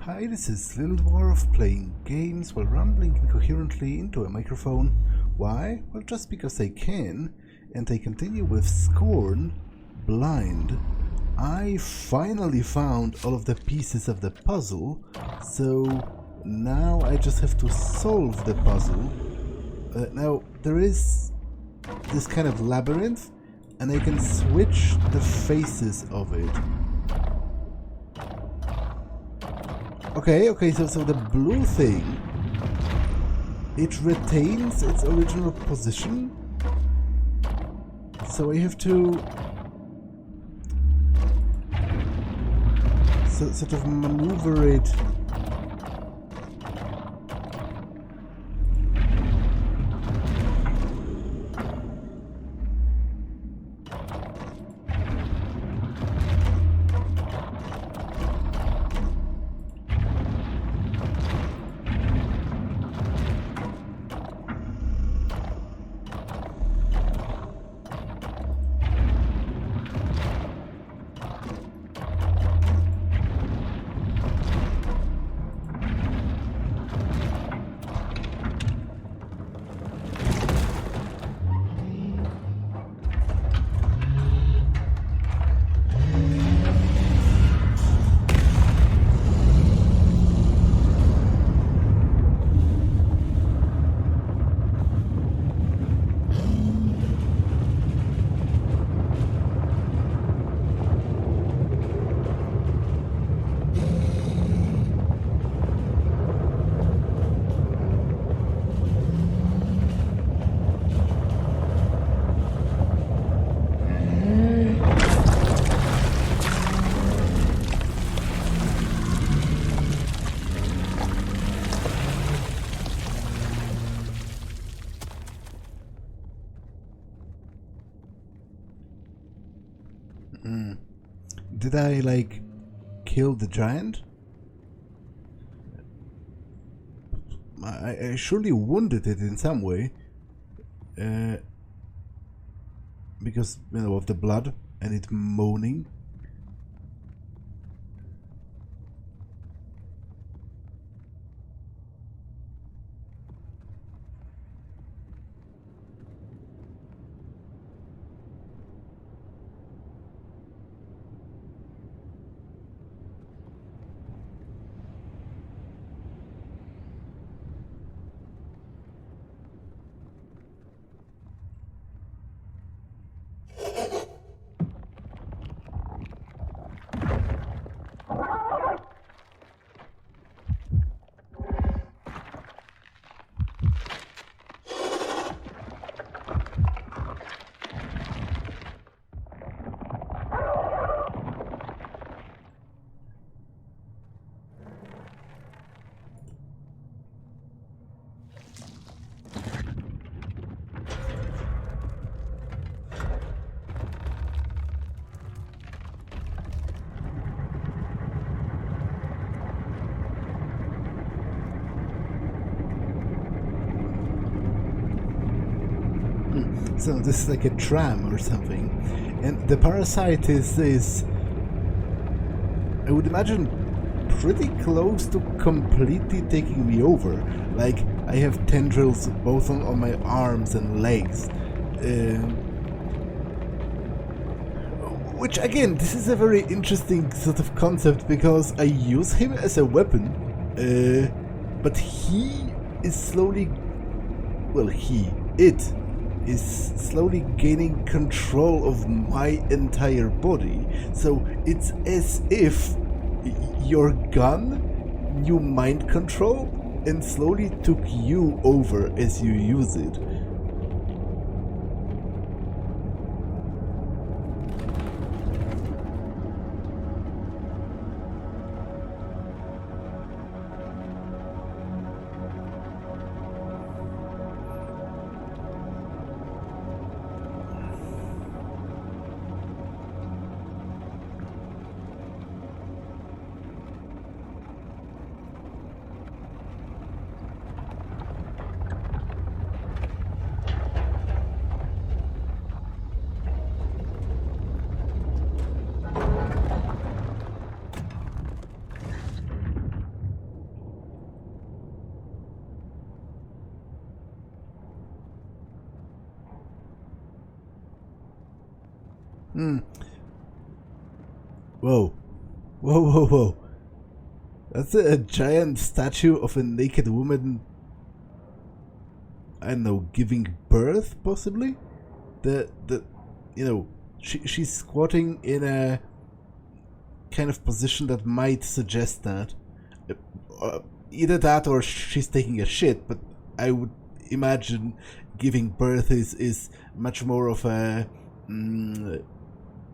Hi, this is Little Dwarf playing games while rambling incoherently into a microphone. Why? Well, just because I can, and I continue with Scorn, Blind. I finally found all of the pieces of the puzzle, so now I just have to solve the puzzle. Now, there is this kind of labyrinth, and I can switch the faces of it. Okay, so the blue thing, it retains its original position, so I have to sort of maneuver it. Did I, like, kill the giant? I surely wounded it in some way. Because, you know, of the blood and it moaning. So this is like a tram or something, and the parasite is I would imagine pretty close to completely taking me over. Like, I have tendrils both on my arms and legs, which again, this is a very interesting sort of concept because I use him as a weapon, but he is slowly, well, it is slowly gaining control of my entire body. So it's as if your gun knew mind control and slowly took you over as you use it. Hmm. Whoa. Whoa, whoa, whoa. That's a giant statue of a naked woman, I don't know, giving birth, possibly? She's squatting in a kind of position that might suggest that. Either that or she's taking a shit, but I would imagine giving birth is much more of an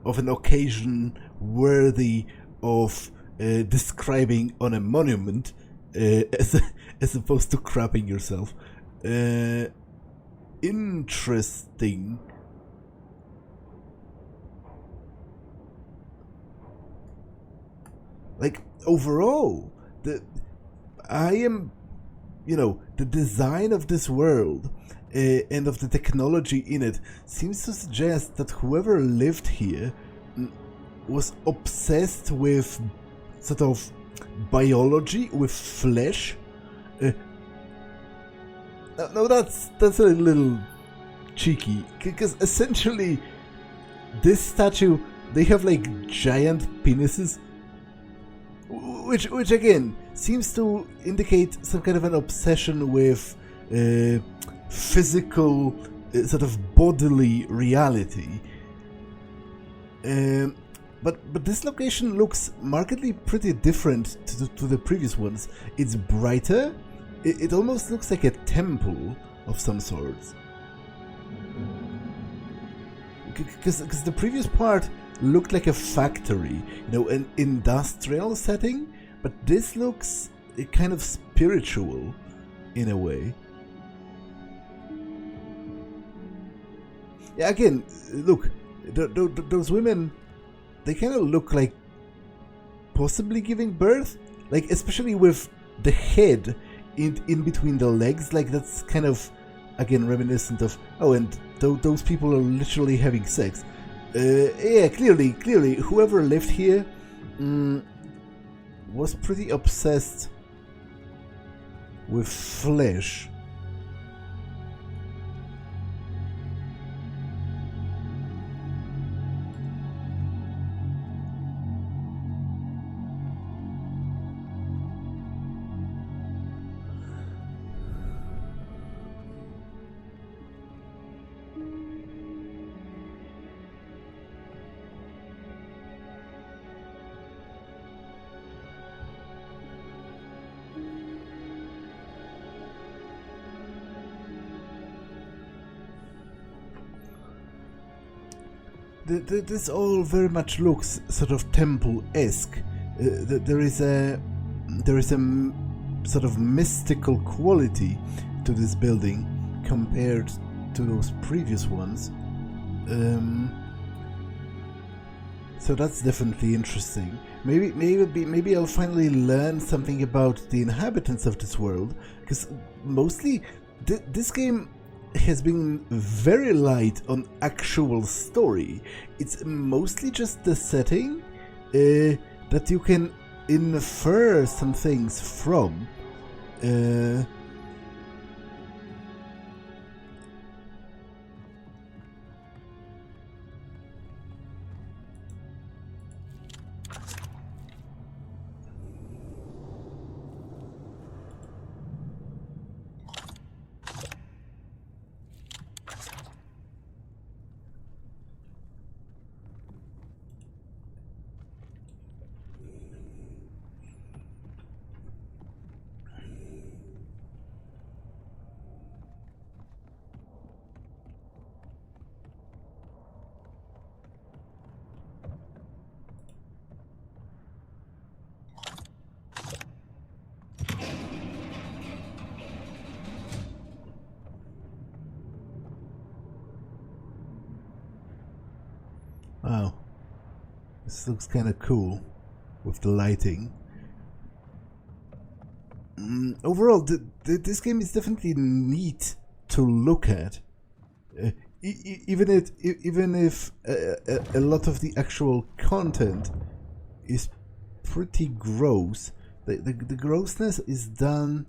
occasion worthy of describing on a monument as opposed to crapping yourself. Interesting. Like, overall, the design of this world and of the technology in it seems to suggest that whoever lived here was obsessed with sort of biology, with flesh. No, that's a little cheeky, because essentially this statue, they have like giant penises, which again seems to indicate some kind of an obsession with physical, sort of bodily reality. But this location looks markedly pretty different to the previous ones. It's brighter. It almost looks like a temple of some sorts. Because the previous part looked like a factory, an industrial setting, but this looks kind of spiritual in a way. Yeah, again, look, those women, they kind of look like possibly giving birth, like especially with the head in between the legs, like that's kind of, again, reminiscent of, oh, and those people are literally having sex. Yeah, clearly, whoever lived here was pretty obsessed with flesh. This all very much looks sort of temple-esque. There is a sort of mystical quality to this building compared to those previous ones. So that's definitely interesting. Maybe I'll finally learn something about the inhabitants of this world, because mostly this game has been very light on actual story. It's mostly just the setting that you can infer some things from. Wow, this looks kind of cool with the lighting. Overall, this game is definitely neat to look at, even if a lot of the actual content is pretty gross. The grossness is done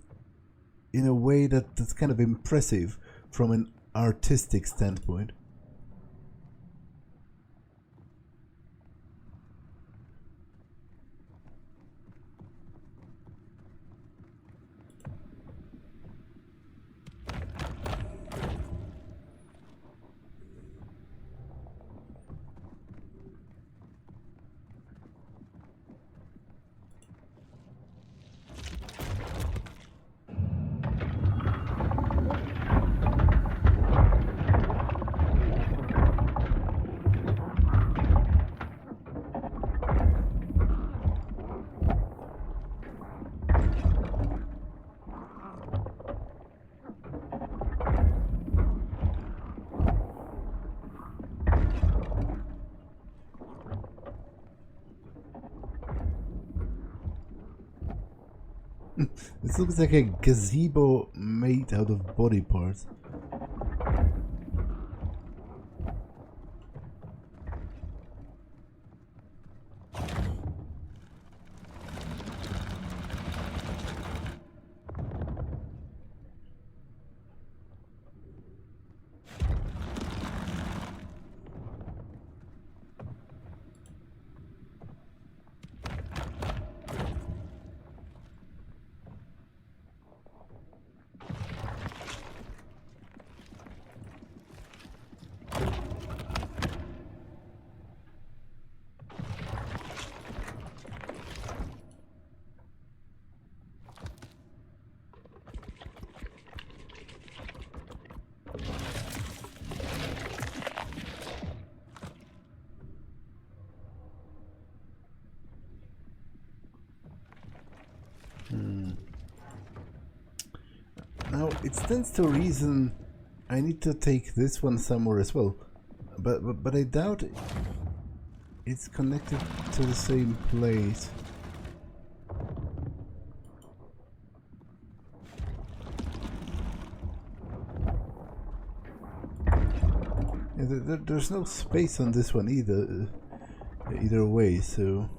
in a way that's kind of impressive from an artistic standpoint. This looks like a gazebo made out of body parts. Now, it stands to reason I need to take this one somewhere as well. But I doubt it's connected to the same place. Yeah, there's no space on this one either way, so...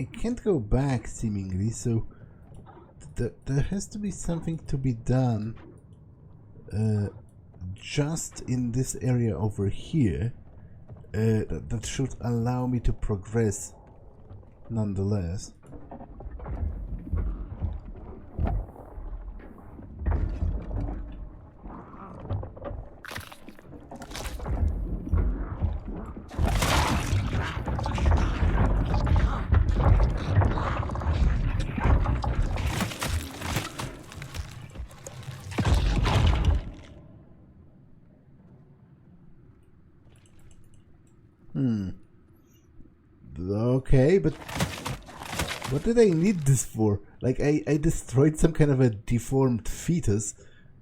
I can't go back, seemingly, so there has to be something to be done just in this area over here that should allow me to progress nonetheless. Okay, but what did I need this for? Like, I destroyed some kind of a deformed fetus,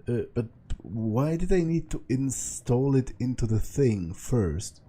but why did I need to install it into the thing first?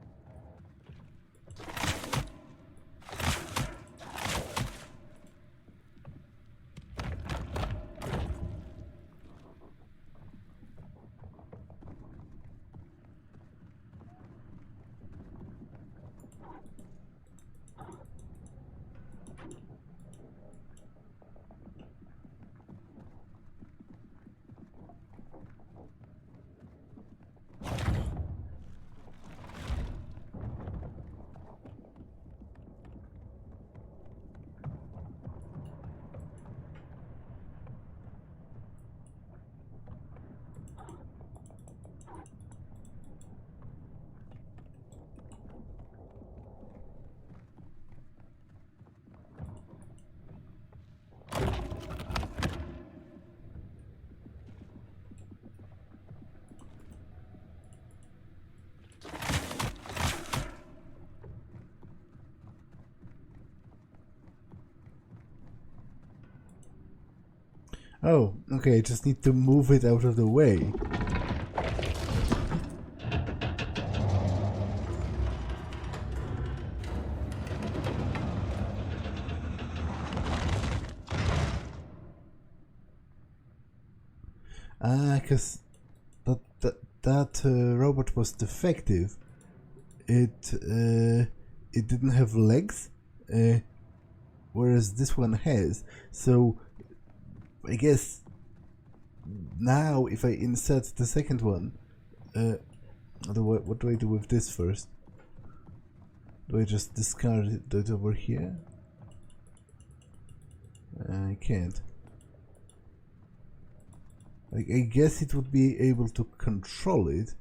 Oh, okay, I just need to move it out of the way. Because that robot was defective. It didn't have legs, whereas this one has. So I guess now if I insert the second one, what do I do with this first? Do I just discard it over here? I can't. I guess it would be able to control it.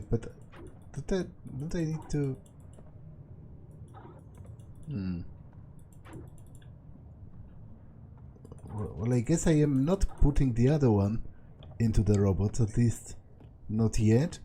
But don't I need to... Well, I guess I am not putting the other one into the robot, at least not yet.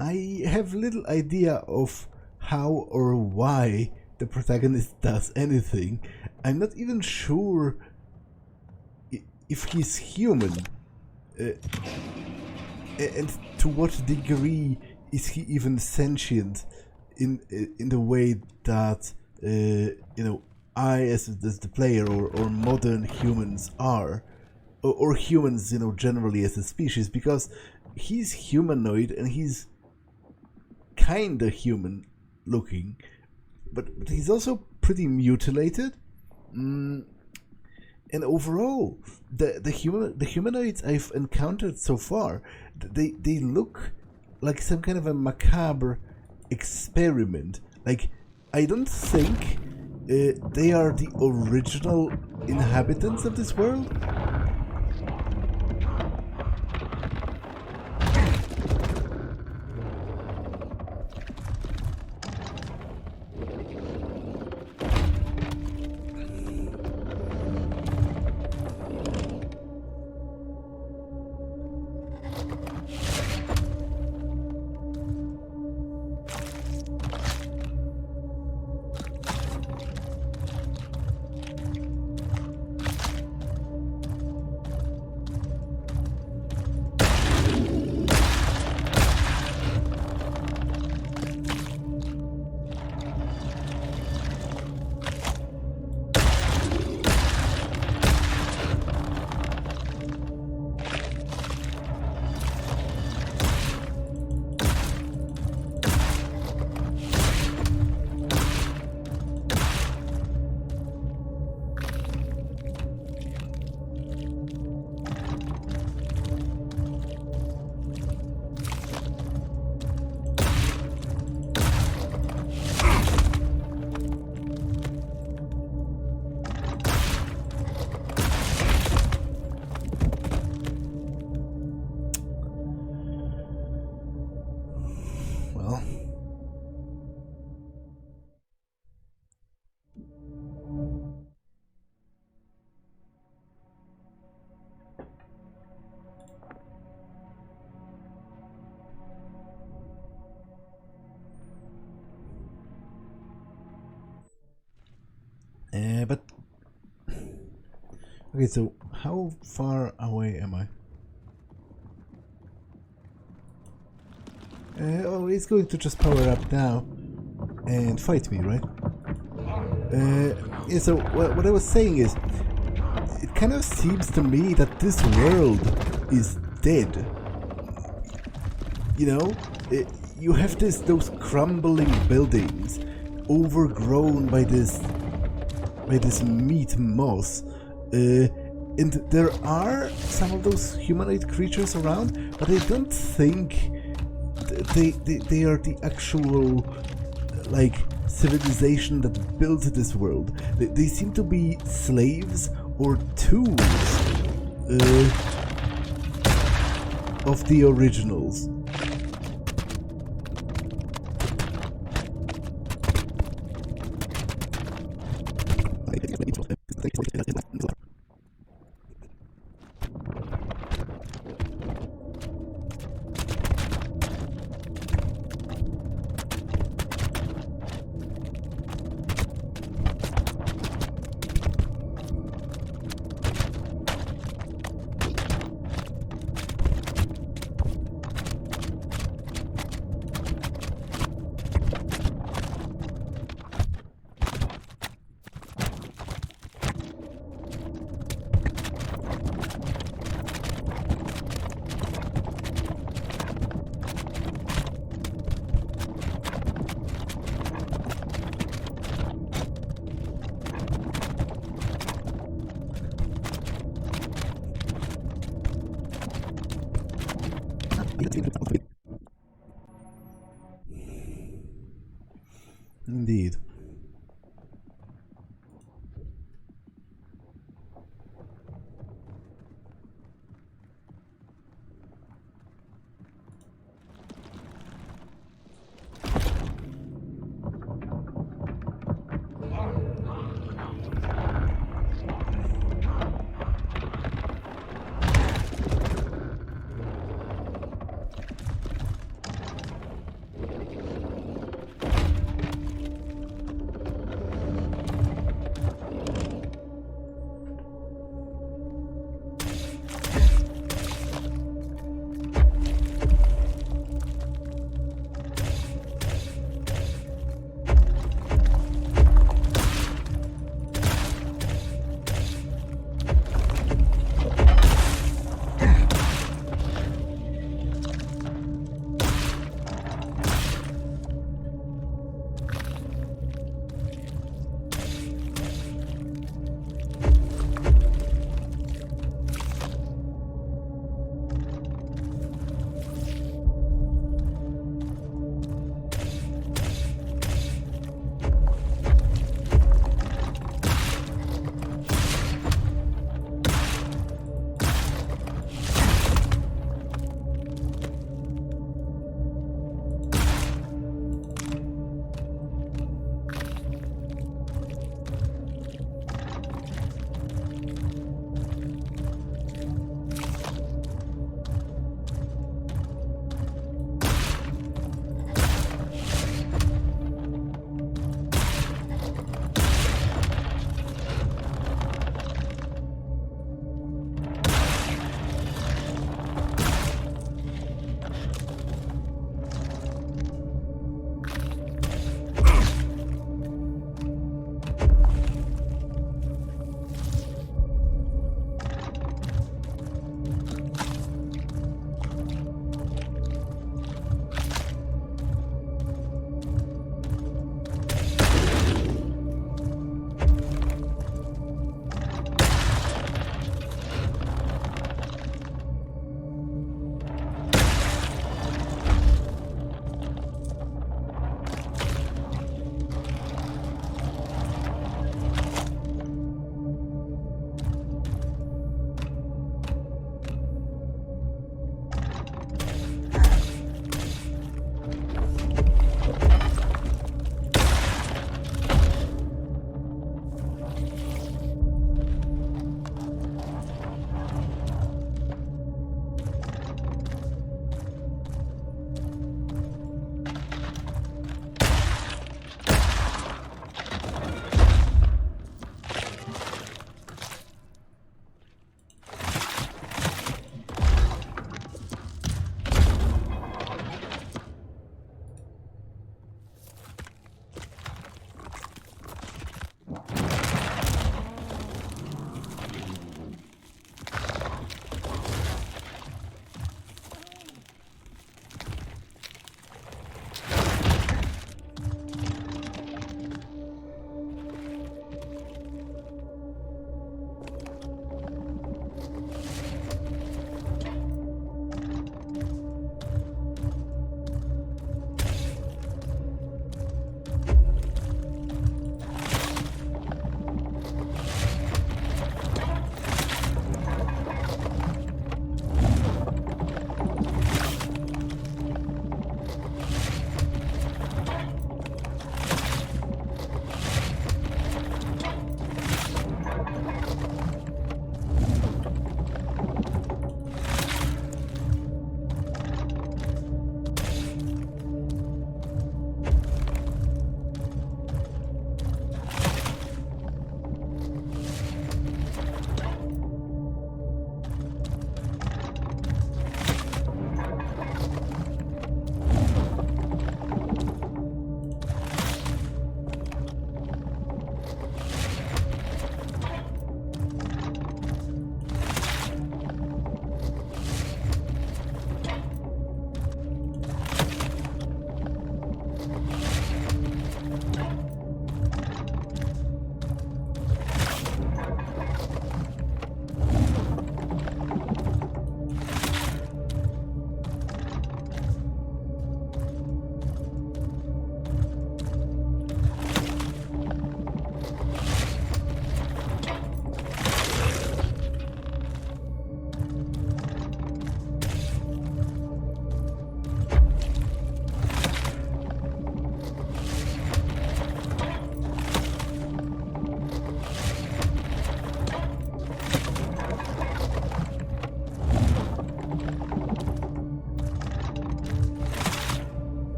I have little idea of how or why the protagonist does anything. I'm not even sure if he's human, and to what degree is he even sentient in the way that you know, I as the player or modern humans are, or humans, you know, generally as a species, because he's humanoid and he's kinda human looking, but he's also pretty mutilated. And overall, the humanoids I've encountered so far, they look like some kind of a macabre experiment. Like, I don't think they are the original inhabitants of this world. But okay, so how far away am I? Oh, it's going to just power up now and fight me, right? Yeah, so what I was saying is, it kind of seems to me that this world is dead. You know, you have those crumbling buildings, overgrown by this meat moss, and there are some of those humanoid creatures around, but I don't think they are the actual like civilization that built this world. They seem to be slaves or tools of the originals. Indeed.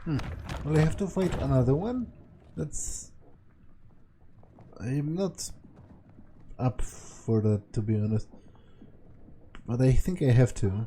Well, I have to fight another one? That's... I'm not up for that, to be honest. But I think I have to.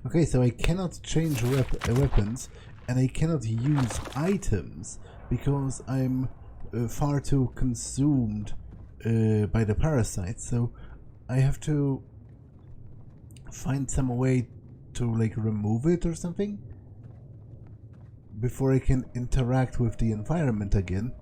Okay, so I cannot change weapons, and I cannot use items because I'm far too consumed by the parasite. So I have to find some way to like remove it or something before I can interact with the environment again.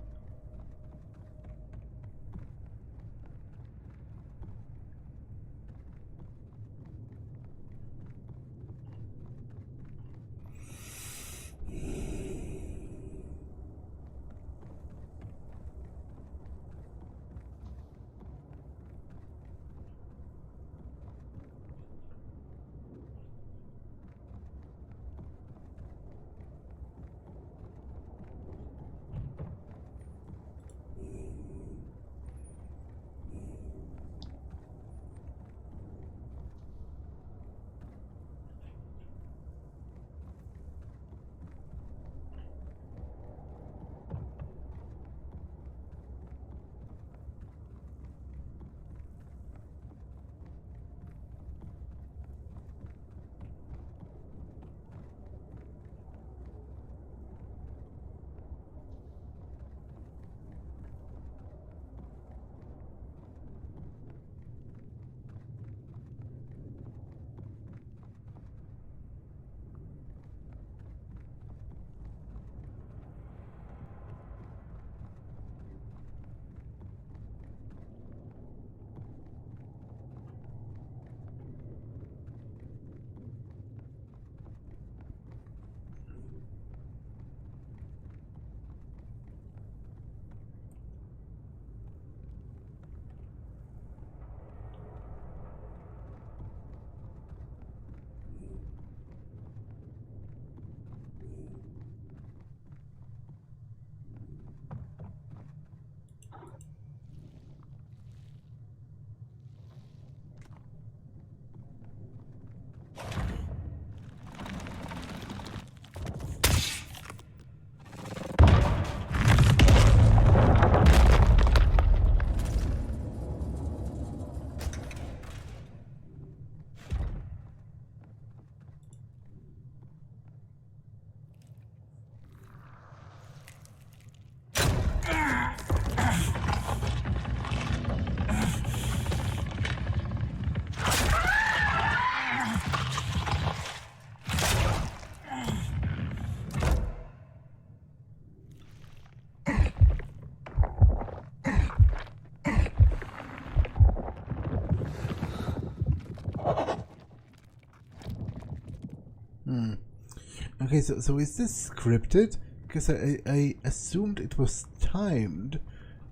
Okay, so is this scripted? Because I assumed it was timed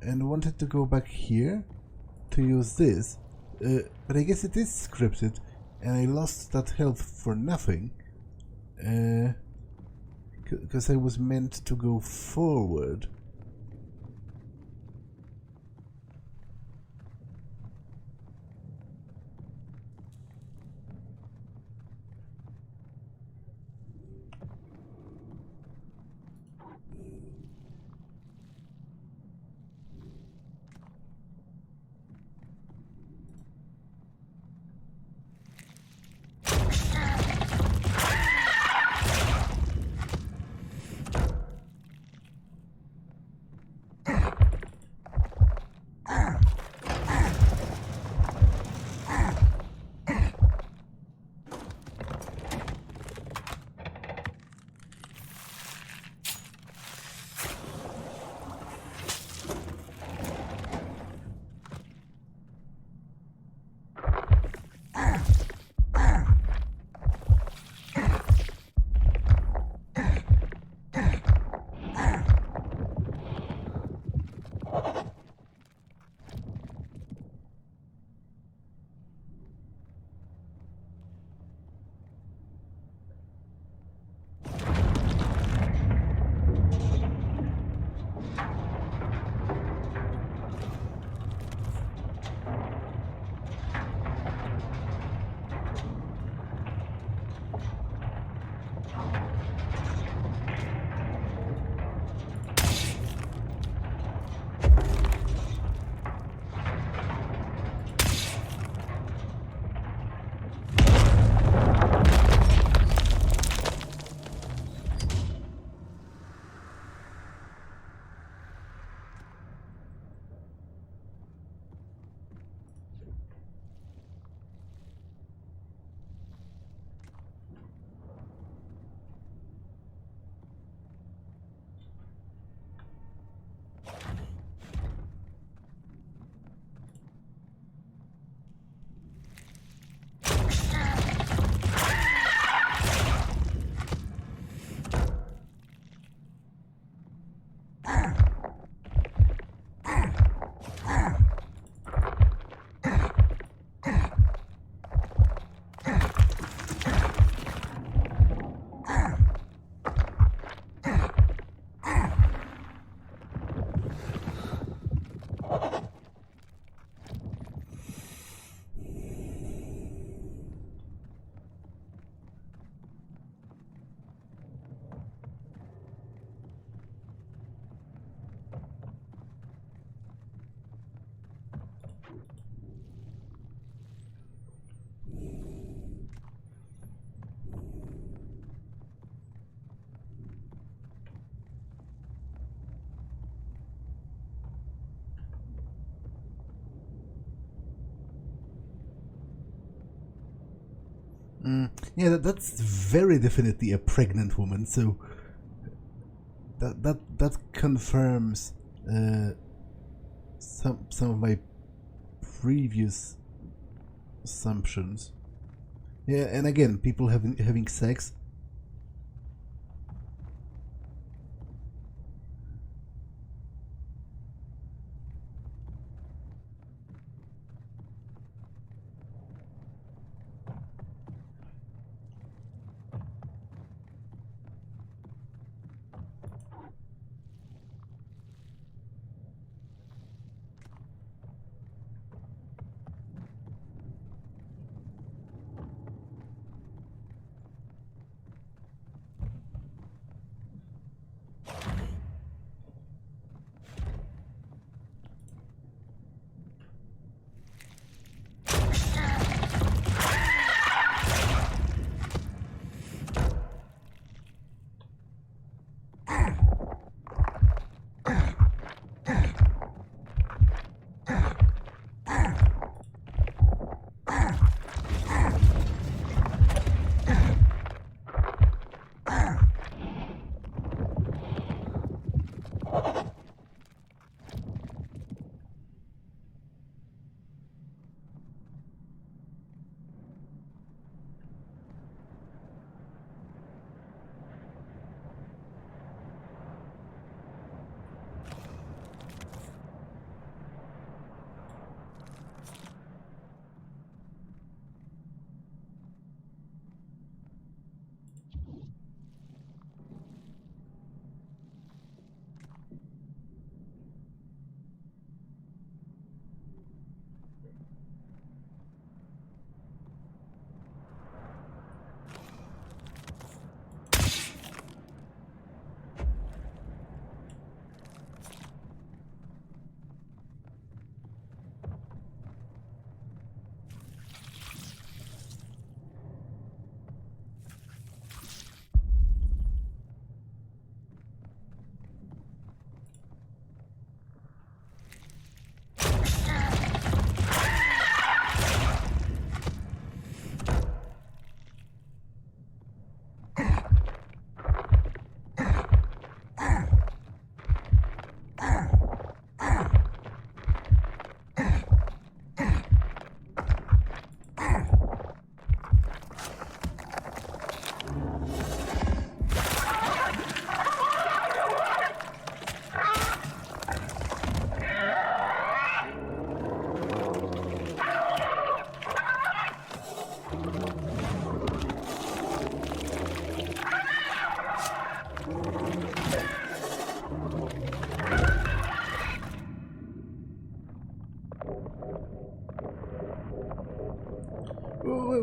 and wanted to go back here to use this. But I guess it is scripted and I lost that health for nothing. Because I was meant to go forward. Yeah, that's very definitely a pregnant woman. So that confirms some of my previous assumptions. Yeah, and again, people having sex.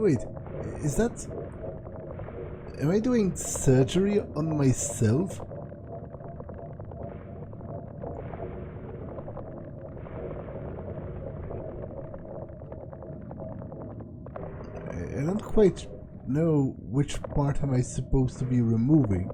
wait. Is that... Am I doing surgery on myself? I don't quite know which part am I supposed to be removing.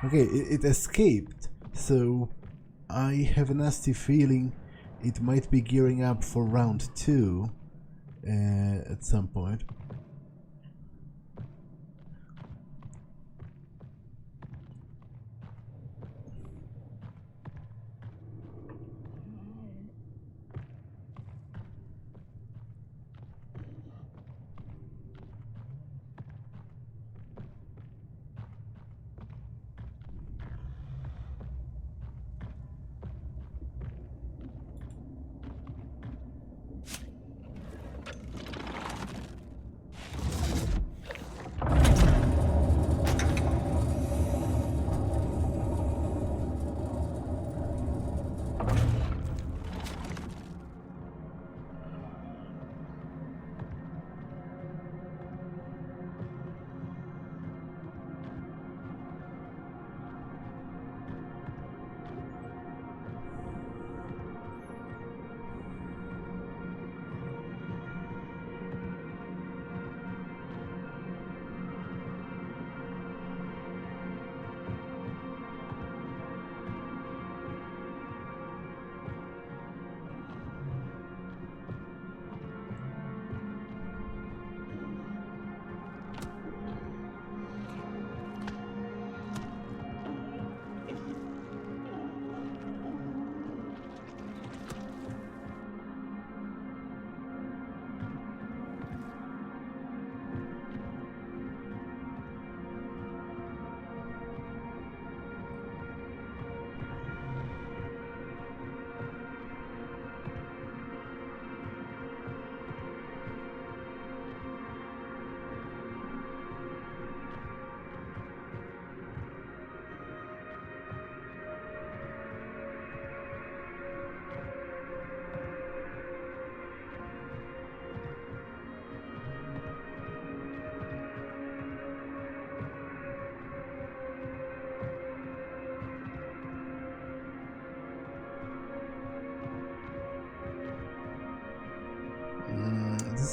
Okay, it escaped, so I have a nasty feeling it might be gearing up for round 2 at some point.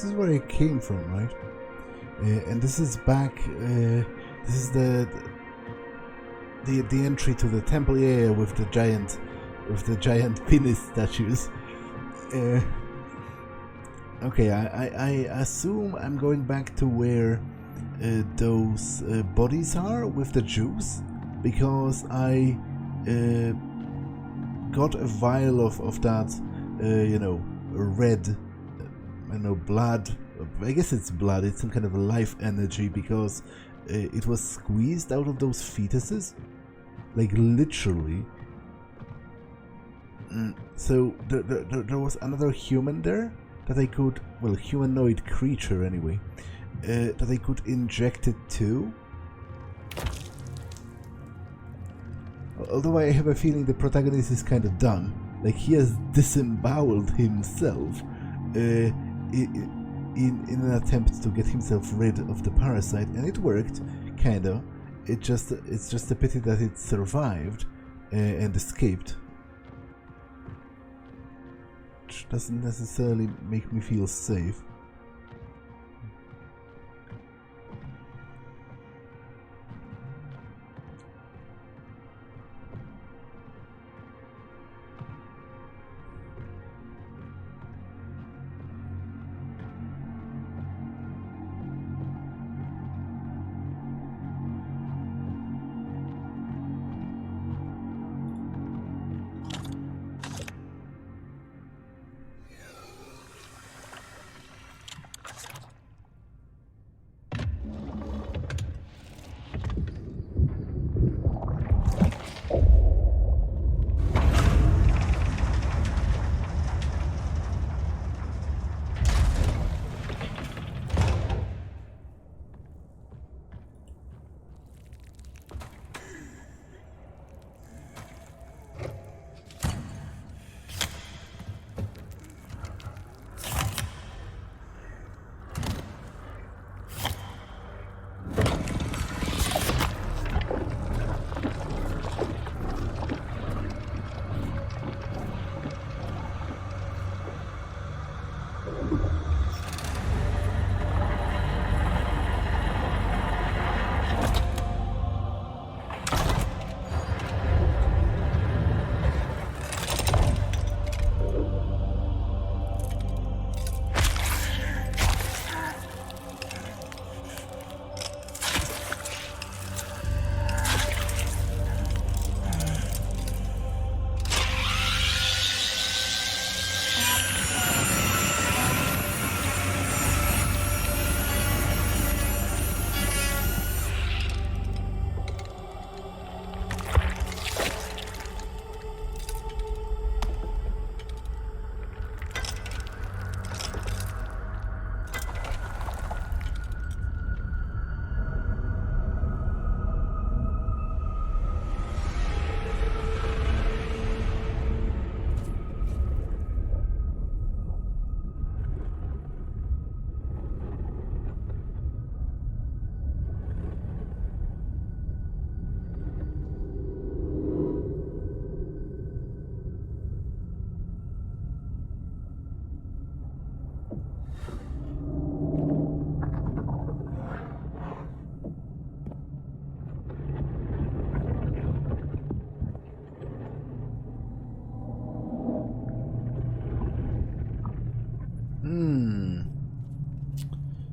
is where I came from, right? And this is back. This is the entry to the temple, yeah, with the giant penis statues. Okay, I assume I'm going back to where those bodies are with the Jews, because I got a vial of that, red, blood. I guess it's blood. It's some kind of life energy, because it was squeezed out of those fetuses, like literally. So there was another human there that I could, well, humanoid creature anyway, that I could inject it to. Although I have a feeling the protagonist is kind of dumb, like he has disemboweled himself in an attempt to get himself rid of the parasite, and it worked, kinda. It's just a pity that it survived and escaped. Which doesn't necessarily make me feel safe.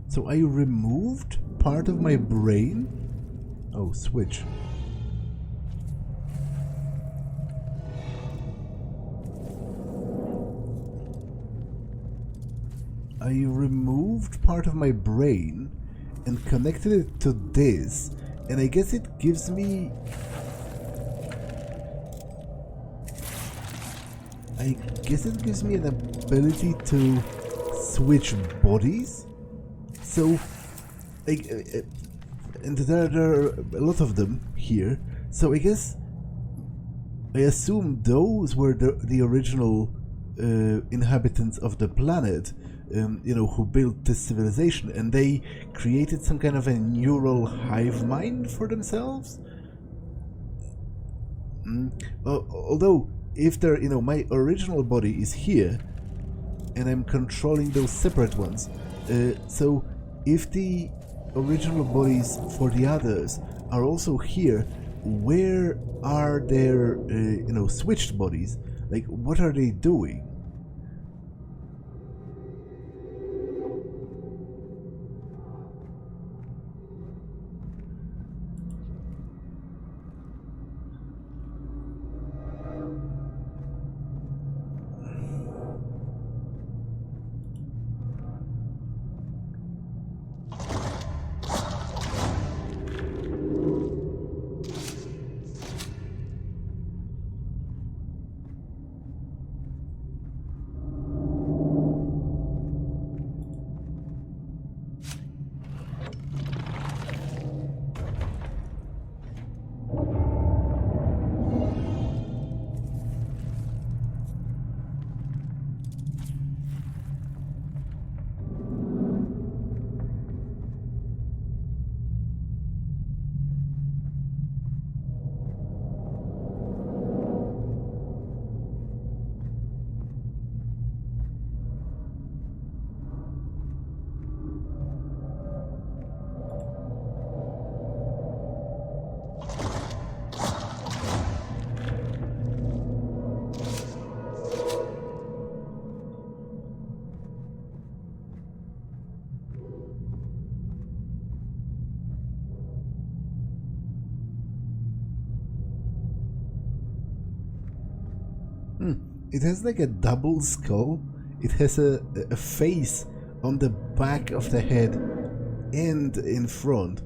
So I removed part of my brain? Oh, switch. I removed part of my brain and connected it to this, and I guess it gives me... I guess it gives me an ability to switch bodies? So, and there are a lot of them here, so I guess, I assume those were the original inhabitants of the planet, who built this civilization, and they created some kind of a neural hive mind for themselves? Although, if they're, my original body is here, and I'm controlling those separate ones, So if the original bodies for the others are also here, where are their, switched bodies? Like, what are they doing? It has like a double skull. It has a face on the back of the head and in front.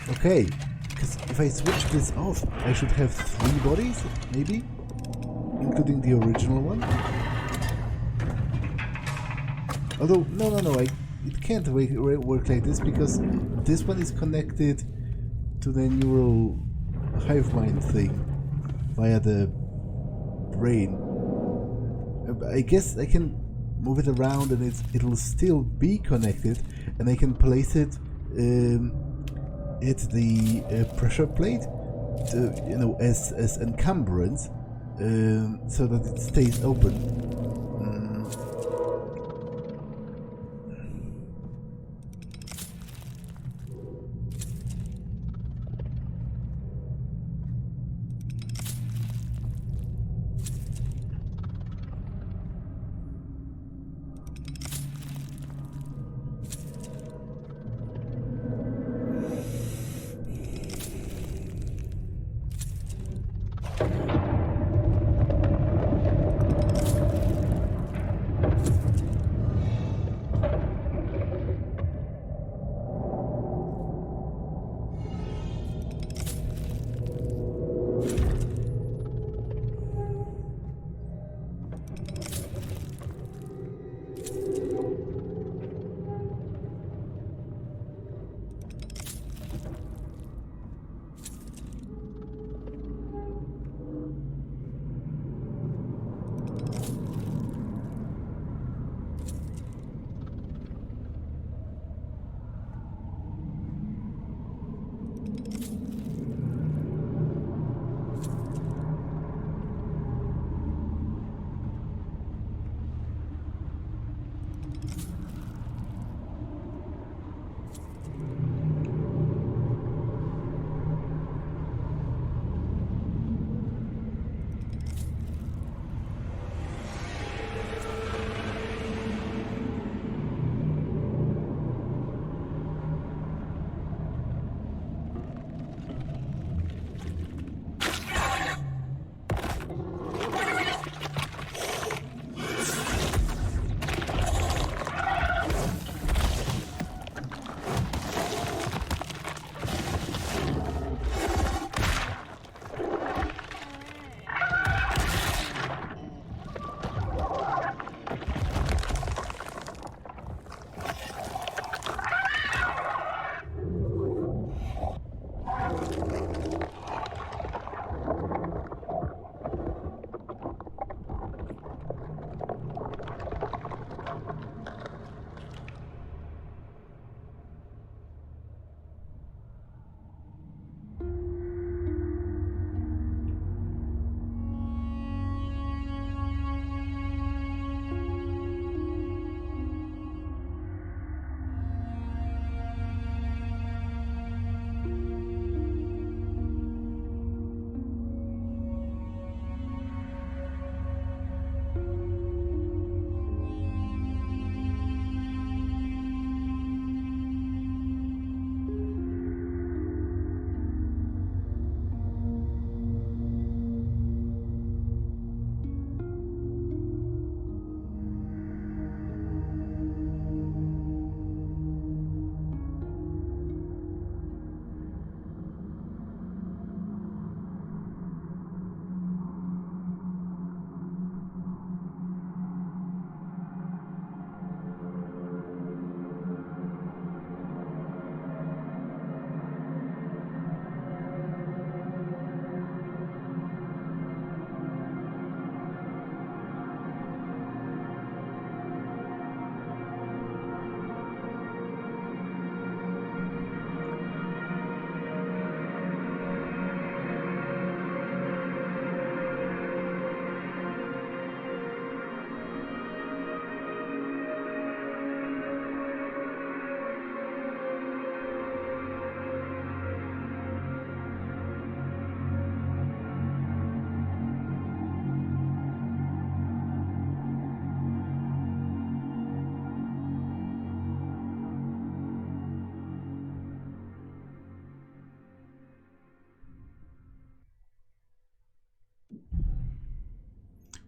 Okay, because if I switch this off, I should have 3 bodies, maybe? Including the original one? Although, no, it can't work like this, because this one is connected to the neural hive mind thing via the brain. I guess I can move it around and it'll still be connected, and I can place it at the pressure plate, to, as encumbrance, so that it stays open.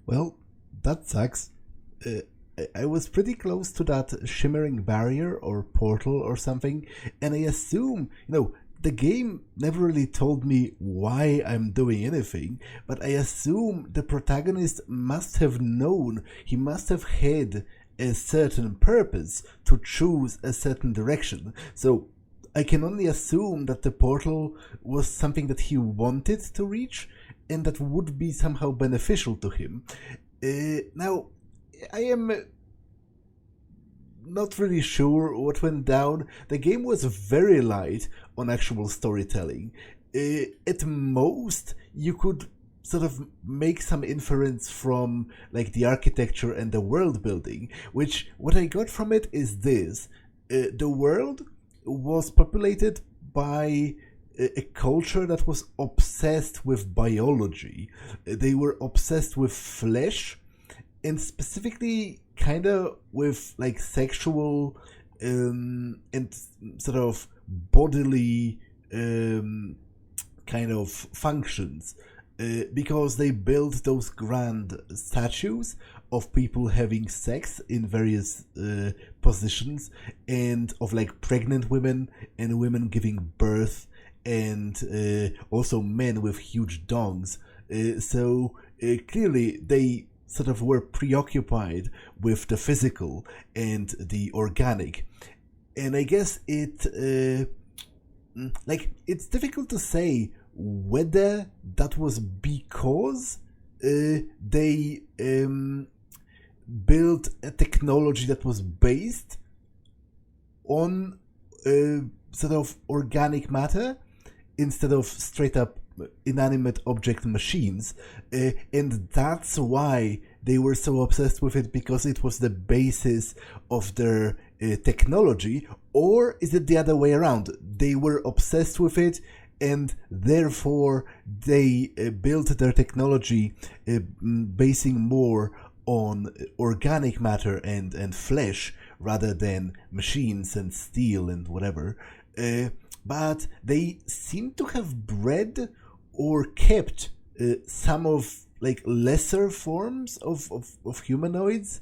Well, that sucks. I was pretty close to that shimmering barrier or portal or something, and I assume, the game never really told me why I'm doing anything, but I assume the protagonist must have known, he must have had a certain purpose to choose a certain direction. So I can only assume that the portal was something that he wanted to reach and that would be somehow beneficial to him. Now, I am not really sure what went down. The game was very light on actual storytelling. At most, you could sort of make some inference from like the architecture and the world building, which what I got from it is this. The world was populated by a culture that was obsessed with biology. They were obsessed with flesh, and specifically kind of with like sexual and sort of bodily kind of functions. because they built those grand statues of people having sex in various positions, and of like pregnant women and women giving birth, and also men with huge dongs. So clearly they sort of were preoccupied with the physical and the organic. And I guess it's difficult to say whether that was because they built a technology that was based on sort of organic matter instead of straight up inanimate object machines, and that's why they were so obsessed with it, because it was the basis of their technology. Or is it the other way around? They were obsessed with it, and therefore they built their technology basing more on organic matter and flesh rather than machines and steel and whatever. But they seem to have bred or kept some of like lesser forms of humanoids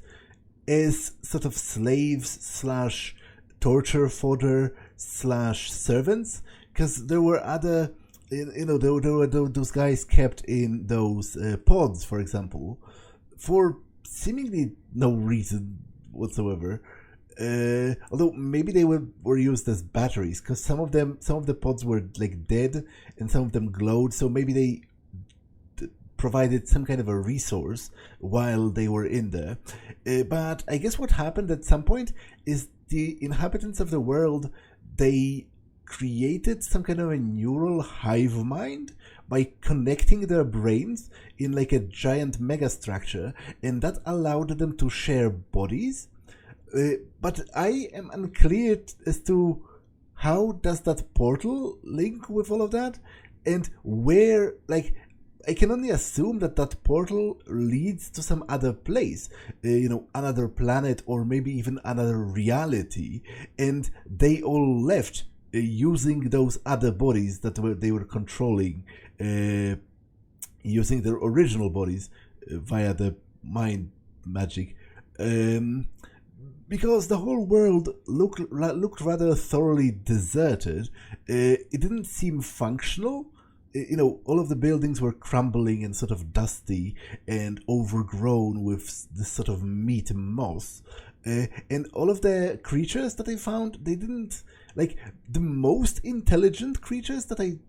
as sort of slaves slash torture fodder slash servants, because there were other, there were those guys kept in those pods, for example, for seemingly no reason whatsoever. Although maybe they were used as batteries, because some of the pods were like dead and some of them glowed, so maybe they provided some kind of a resource while they were in there. But I guess what happened at some point is the inhabitants of the world, they created some kind of a neural hive mind by connecting their brains in like a giant megastructure, and that allowed them to share bodies. But I am unclear as to how does that portal link with all of that, and where, like, I can only assume that that portal leads to some other place, another planet, or maybe even another reality, and they all left using those other bodies that they were controlling, using their original bodies via the mind magic. Because the whole world looked rather thoroughly deserted. It didn't seem functional. All of the buildings were crumbling and sort of dusty and overgrown with this sort of meat moss. And all of the creatures that I found, they didn't, like, the most intelligent creatures that I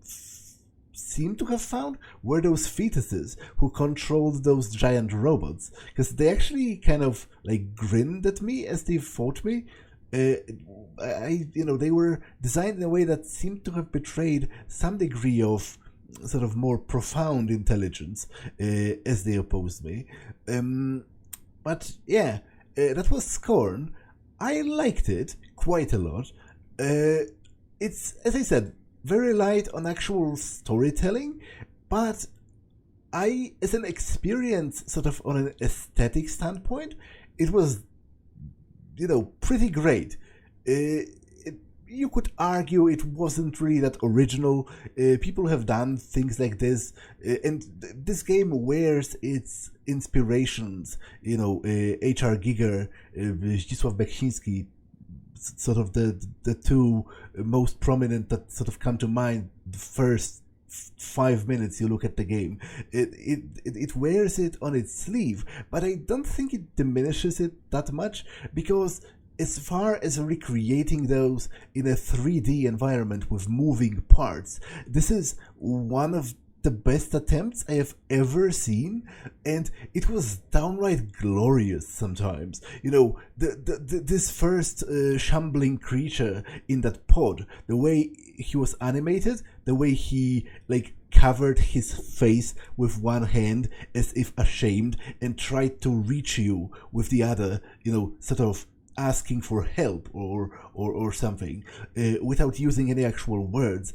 seem to have found were those fetuses who controlled those giant robots, because they actually kind of like grinned at me as they fought me. They were designed in a way that seemed to have betrayed some degree of sort of more profound intelligence as they opposed me. But yeah, that was Scorn. I liked it quite a lot. It's, as I said, very light on actual storytelling, but as an experience, sort of on an aesthetic standpoint, it was, pretty great. You could argue it wasn't really that original. People have done things like this, and this game wears its inspirations. H.R. Giger, Zdzisław Beksiński, sort of the two most prominent that sort of come to mind the first 5 minutes you look at the game. It wears it on its sleeve, but I don't think it diminishes it that much, because as far as recreating those in a 3D environment with moving parts, this is one of the best attempts I have ever seen, and it was downright glorious sometimes. This first shambling creature in that pod, the way he was animated, the way he like covered his face with one hand as if ashamed and tried to reach you with the other, sort of asking for help or something, without using any actual words.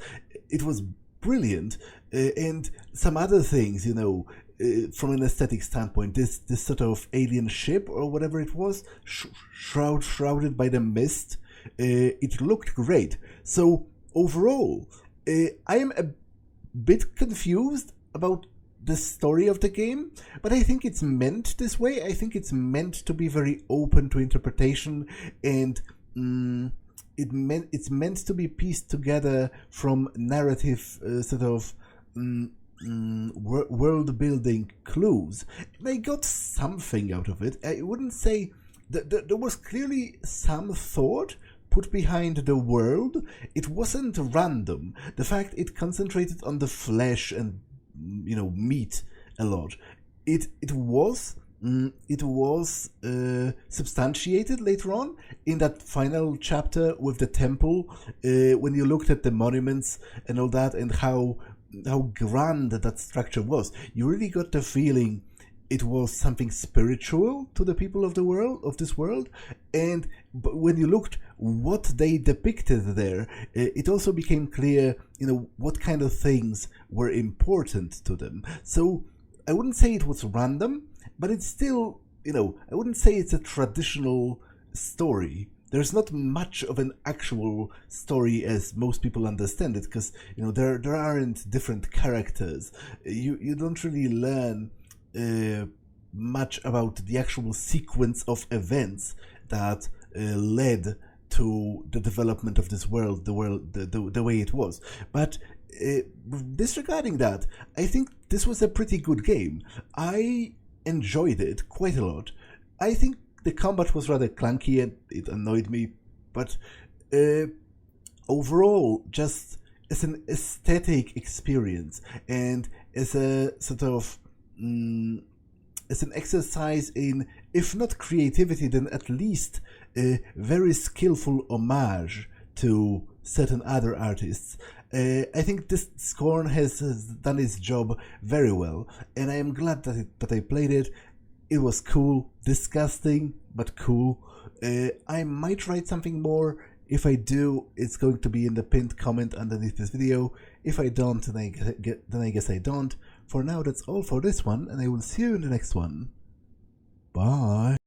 It was brilliant. And some other things, from an aesthetic standpoint, this sort of alien ship or whatever it was, shrouded by the mist, it looked great. So overall, I am a bit confused about the story of the game, but I think it's meant this way. I think it's meant to be very open to interpretation, and it's meant to be pieced together from narrative world building clues. And I got something out of it. I wouldn't say that there was clearly some thought put behind the world. It wasn't random. The fact it concentrated on the flesh and meat a lot, it was substantiated later on in that final chapter with the temple, when you looked at the monuments and all that, and how grand that structure was. You really got the feeling it was something spiritual to the people of this world. And when you looked what they depicted there, it also became clear, what kind of things were important to them. So I wouldn't say it was random, but it's still, I wouldn't say it's a traditional story. There's not much of an actual story as most people understand it, because there aren't different characters. You don't really learn much about the actual sequence of events that led to the development of this world, the way it was. But disregarding that, I think this was a pretty good game. I enjoyed it quite a lot. I think the combat was rather clunky and it annoyed me, but overall, just as an aesthetic experience and as a sort of as an exercise in, if not creativity, then at least a very skillful homage to certain other artists, I think this Scorn has done its job very well, and I am glad that I played it. It was cool, disgusting, but cool. I might write something more. If I do, it's going to be in the pinned comment underneath this video. If I don't, then I guess I don't. For now, that's all for this one, and I will see you in the next one. Bye.